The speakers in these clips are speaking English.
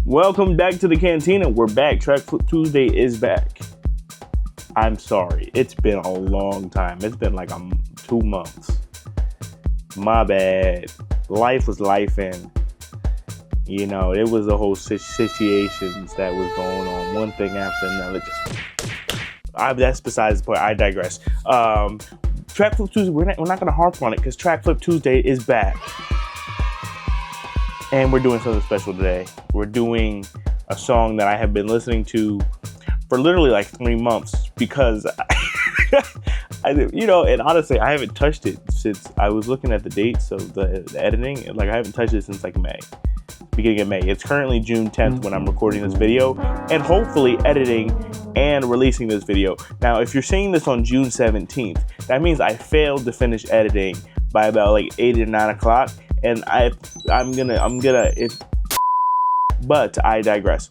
Welcome back to the Cantina. We're back. Track Flip Tuesday is back. I'm sorry. It's been a long time. It's been like 2 months. My bad. Life was lifing. You know, it was a whole situations that was going on. One thing after another. That's besides the point. I digress. Track Flip Tuesday, we're not going to harp on it because Track Flip Tuesday is back. And we're doing something special today. We're doing a song that I have been listening to for literally like 3 months because, and honestly, I haven't touched it since I was looking at the dates of the editing. And I haven't touched it since like May, beginning of May. It's currently June 10th when I'm recording this video and hopefully editing and releasing this video. Now, if you're seeing this on June 17th, that means I failed to finish editing by about like 8 or 9 o'clock. And but I digress.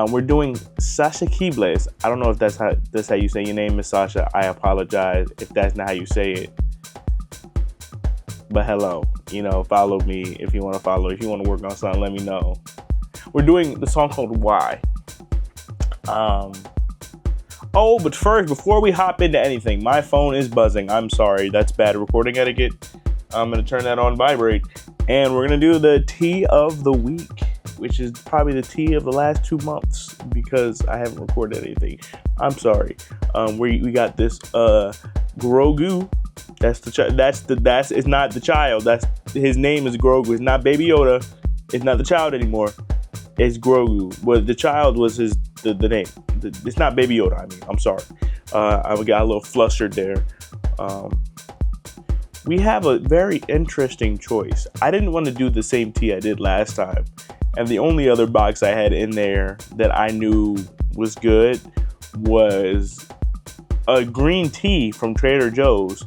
We're doing Sasha Keable. I don't know if that's how you say your name, Miss Sasha. I apologize if that's not how you say it. But hello, follow me if you want to follow. If you want to work on something, let me know. We're doing the song called Why. But first, before we hop into anything, my phone is buzzing. I'm sorry, that's bad recording etiquette. I'm gonna turn that on vibrate. And we're gonna do the tea of the week, which is probably the tea of the last 2 months because I haven't recorded anything. I'm sorry. We got this Grogu. It's not the child. His name is Grogu. It's not Baby Yoda. It's not the child anymore. It's Grogu. Well, the child was the name. It's not Baby Yoda. I'm sorry. I got a little flustered there. We have a very interesting choice. I didn't want to do the same tea I did last time. And the only other box I had in there that I knew was good was a green tea from Trader Joe's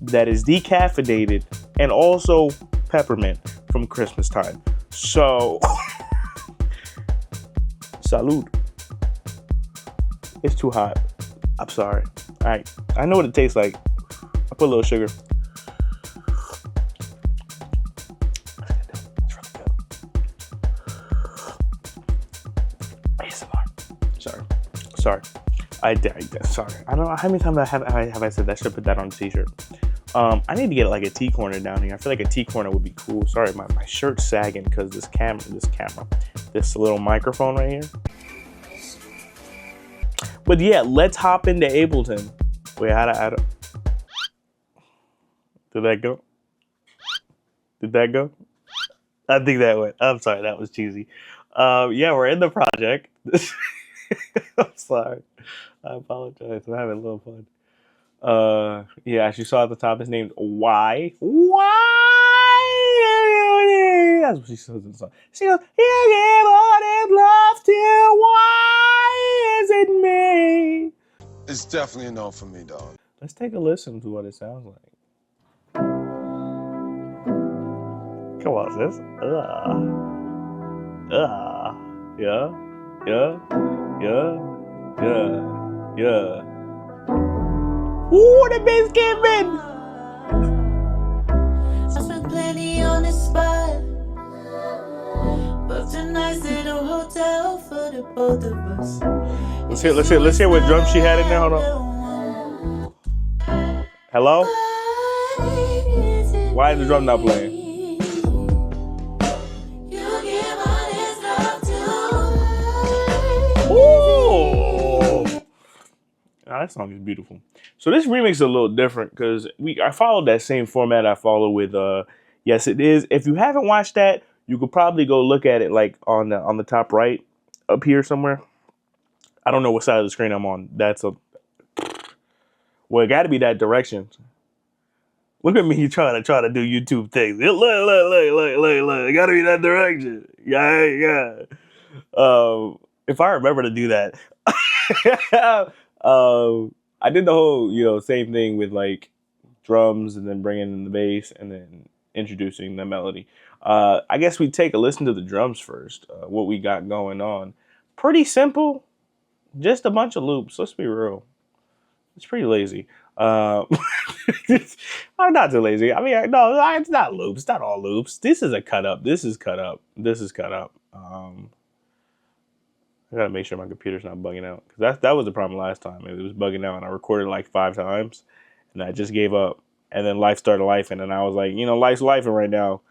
that is decaffeinated and also peppermint from Christmas time. So, salud. It's too hot. I'm sorry. All right. I know what it tastes like. I put a little sugar. Sorry. Sorry. I don't know how many times have I said that I should put that on a t-shirt. I need to get like a tea corner down here. I feel like a tea corner would be cool. Sorry, my shirt's sagging because this little microphone right here. But yeah, let's hop into Abelton. Wait, how do did that go? Did that go? I think that went. I'm sorry, that was cheesy. Yeah, we're in the project. I'm sorry. I apologize. I'm having a little fun. Yeah, as you saw at the top, his name's Why. Why? That's what she says in the song. She goes, "You give all this love to, why is it me?" It's definitely a no for me, dog. Let's take a listen to what it sounds like. Come on, sis. Yeah. Ooh, the bass came in. I spent plenty on this spot, but tonight's at a hotel for the both of us. Let's hear what drum she had in there. Hold on. Hello? Why is the drum not playing? Oh, that song is beautiful. So this remix is a little different because I followed that same format I follow with Yes It Is. If you haven't watched that, you could probably go look at it like on the top right up here somewhere. I don't know what side of the screen I'm on. It got to be that direction. Look at me trying to do YouTube things. Look. It got to be that direction. Yeah. If I remember to do that. I did the whole, same thing with like drums and then bringing in the bass and then introducing the melody. I guess we take a listen to the drums first, what we got going on. Pretty simple, just a bunch of loops. Let's be real. It's pretty lazy. I'm not too lazy. I mean, no, it's not loops. It's not all loops. This is a cut up. This is cut up. This is cut up. gotta make sure my computer's not bugging out, because that was the problem last time. It was bugging out, and I recorded like 5 times, and I just gave up. And then life started life, and then I was like, life's lifing right now,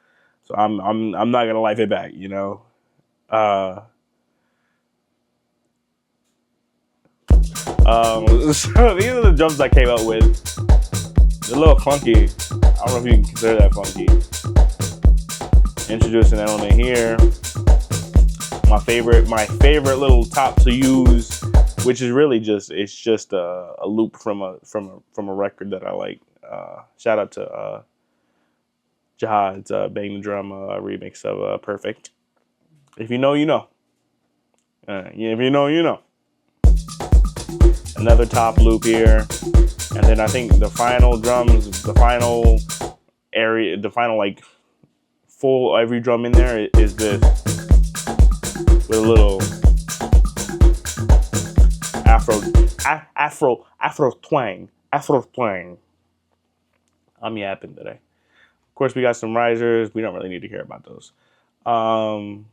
so I'm not gonna life it back, So these are the drums I came up with. They're a little funky. I don't know if you can consider that funky. Introducing that on in here. My favorite little top to use, which is really just a loop from a record that I like. Shout out to Jihad's Bang the Drum remix of Perfect. If you know, you know. If you know, you know. Another top loop here, and then I think the final drums, the final area, the final like full every drum in there is this with a little afro twang. I'm yapping today. Of course, we got some risers. We don't really need to care about those. I'm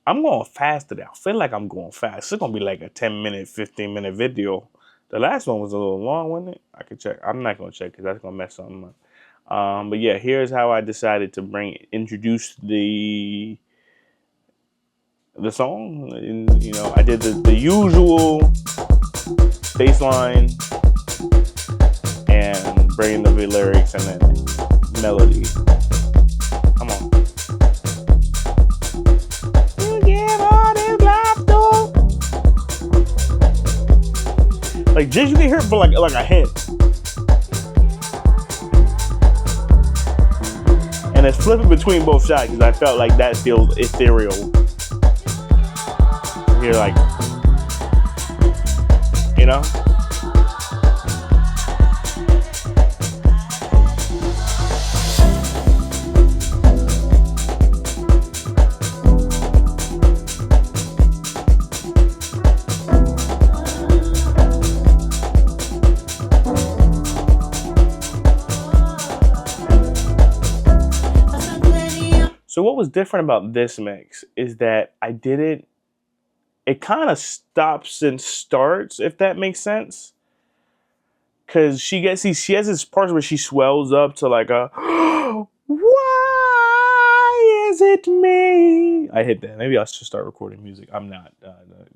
going fast today. I feel like I'm going fast. It's going to be like a 10-minute, 15-minute video. The last one was a little long, wasn't it? I could check. I'm not going to check because that's going to mess something up. But yeah, here's how I decided to introduce the song. And, I did the usual bass line and bringing the lyrics and then melody. Come on. Like, just you can hear it for like a hint. And it's flipping between both sides because I felt like that feels ethereal. You're like, So what was different about this mix is that it kind of stops and starts, if that makes sense. Because she has this part where she swells up to like a, why is it me? I hit that. Maybe I should start recording music. I'm not.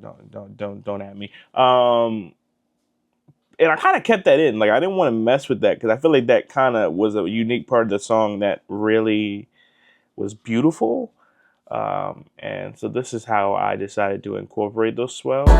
Don't at me. And I kind of kept that in. Like, I didn't want to mess with that because I feel like that kind of was a unique part of the song that really was beautiful. And so this is how I decided to incorporate those swells.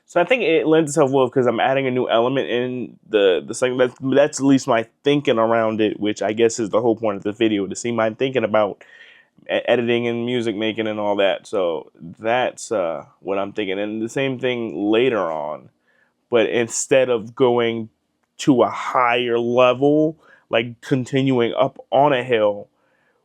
So I think it lends itself well because I'm adding a new element in the song. That's at least my thinking around it, which I guess is the whole point of the video, to see my thinking about editing and music making and all that. So that's what I'm thinking. And the same thing later on, but instead of going to a higher level, like continuing up on a hill,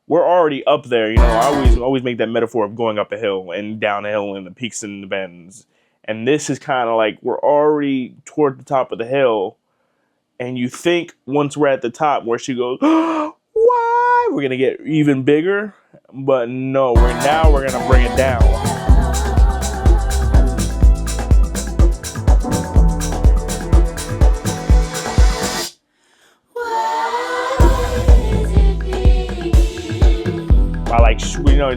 we're already up there. I always make that metaphor of going up a hill and down a hill and the peaks and the bends. And this is kind of like we're already toward the top of the hill. And you think once we're at the top where she goes, why? We're going to get even bigger. But no, we're going to bring it down. By like,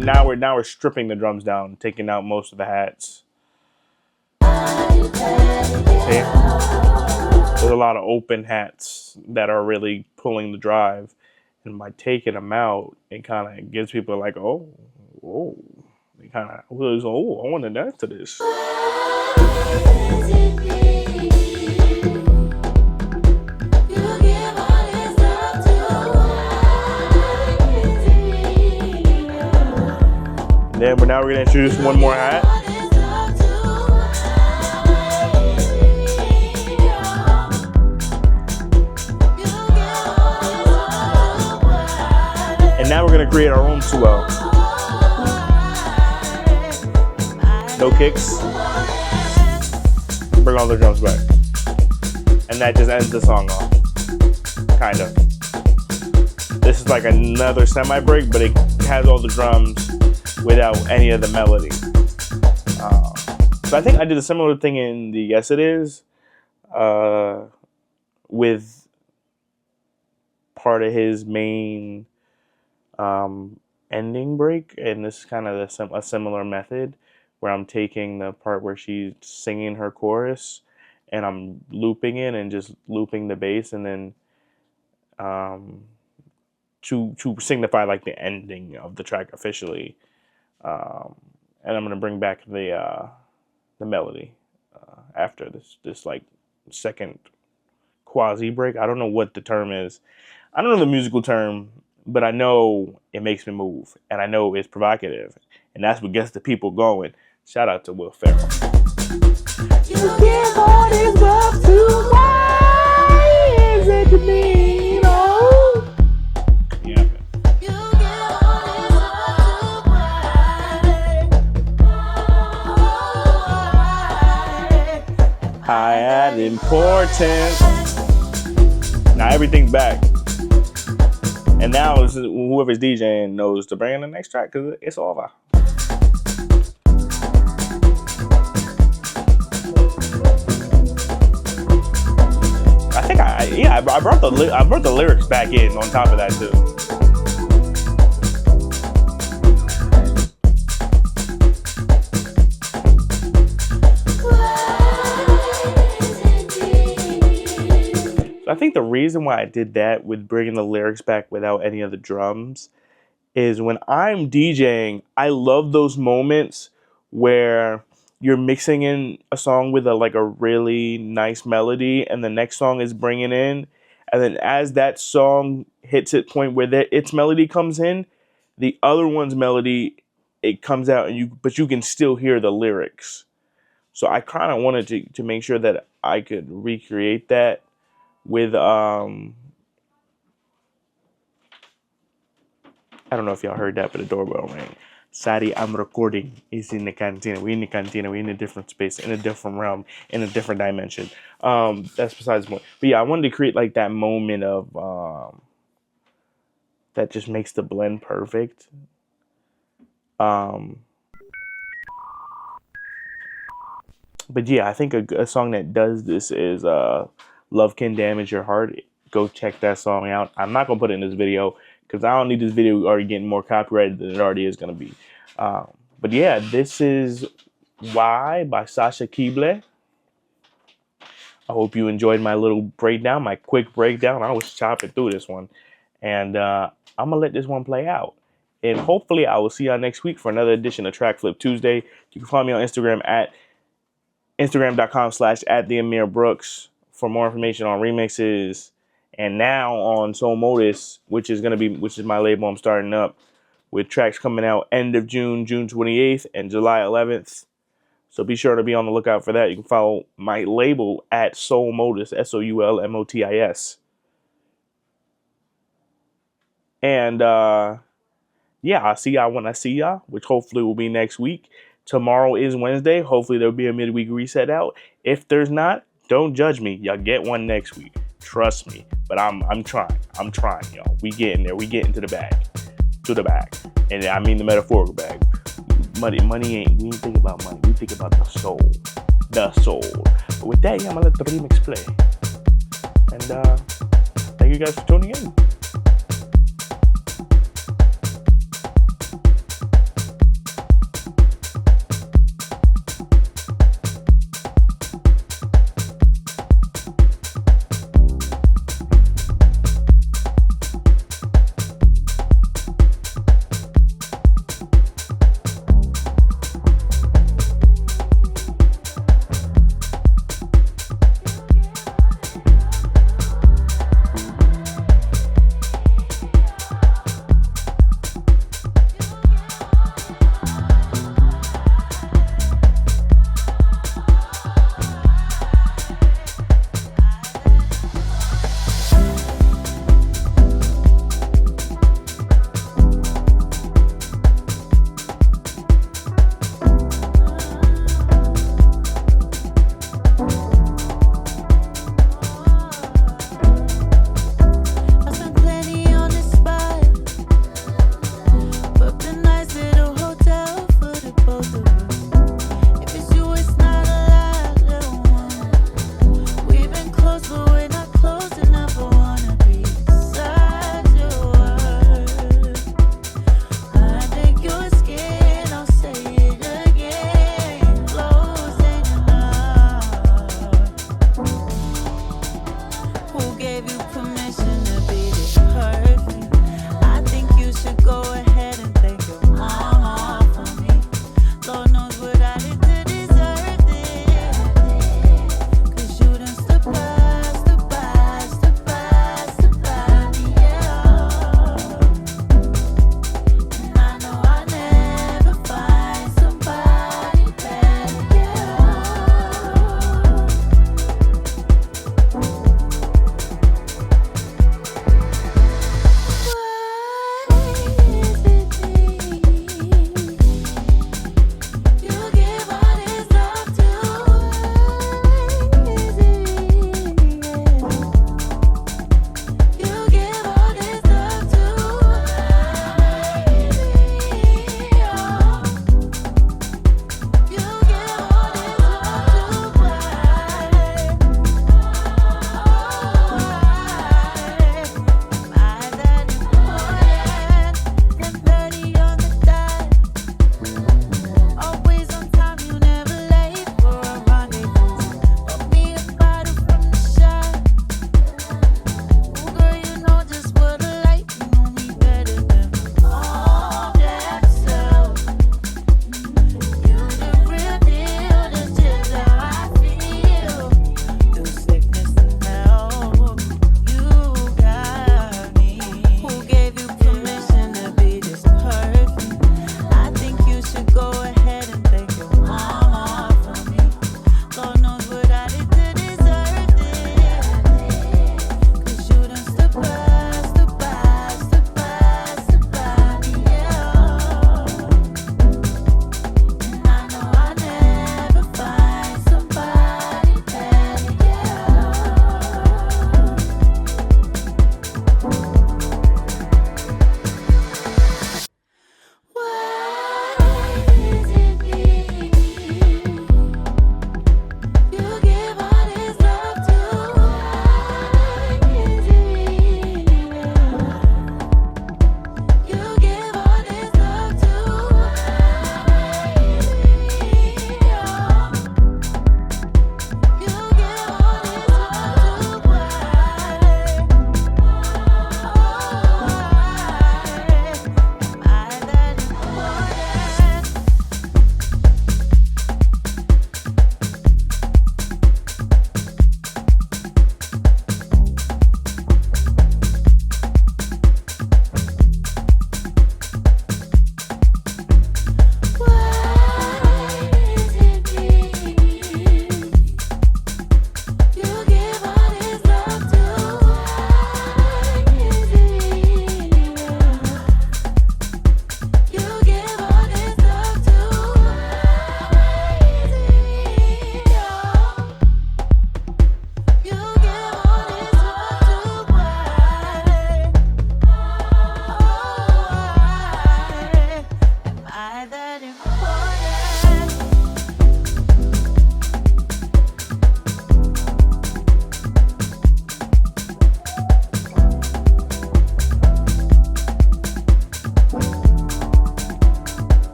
now we're stripping the drums down, taking out most of the hats. See? There's a lot of open hats that are really pulling the drive, and by taking them out, it kind of gives people like, oh, they kind of, I want to dance to this. Then we're going to introduce one more hat. And now we're gonna create our own swell. No kicks. Bring all the drums back. And that just ends the song off. Kind of. This is like another semi-break, but it has all the drums without any of the melody. So I think I did a similar thing in the Yes It Is with part of his main ending break, and this is kind of a similar method where I'm taking the part where she's singing her chorus and I'm looping it and just looping the bass, and then to signify like the ending of the track officially, and I'm gonna bring back the melody after this like second quasi break. I don't know what the term is. I don't know the musical term, but I know it makes me move, and I know it's provocative, and that's what gets the people going. Shout out to Will Ferrell. You give all this love to why is it to me, you know? Yeah. You give all this love to why. High and important. Now everything's back. And now whoever's DJing knows to bring in the next track because it's over. I brought the lyrics back in on top of that too. So I think the reason why I did that with bringing the lyrics back without any of the drums is when I'm DJing, I love those moments where you're mixing in a song with a really nice melody, and the next song is bringing in, and then as that song hits its point where its melody comes in, the other one's melody, it comes out, but you can still hear the lyrics. So I kind of wanted to make sure that I could recreate that with I don't know if y'all heard that, but the doorbell rang. Sorry, I'm recording. It's in the cantina. We're in the cantina. We're in a different space, in a different realm, in a different dimension. That's besides the point. But yeah, I wanted to create like that moment of that just makes the blend perfect. But yeah, I think a song that does this is Love Can Damage Your Heart. Go check that song out. I'm not going to put it in this video because I don't need this video already getting more copyrighted than it already is going to be. But yeah, this is Why by Sasha Keable. I hope you enjoyed my little breakdown, my quick breakdown. I was chopping through this one. And I'm going to let this one play out. And hopefully I will see y'all next week for another edition of Track Flip Tuesday. You can follow me on Instagram at Instagram.com/@TheAmirBrooks for more information on remixes. And now on Soul Modus, which is my label I'm starting up, with tracks coming out end of June, June 28th, and July 11th. So be sure to be on the lookout for that. You can follow my label at Soul Modus, SOULMOTIS. And yeah, I'll see y'all when I see y'all, which hopefully will be next week. Tomorrow is Wednesday. Hopefully there'll be a midweek reset out. If there's not, don't judge me. Y'all get one next week. Trust me. But I'm trying. I'm trying, y'all. We getting there. We getting to the bag. To the bag. And I mean the metaphorical bag. Money ain't, we ain't think about money. We think about the soul. The soul. But with that, yeah, I'm gonna let the remix play. And thank you guys for tuning in.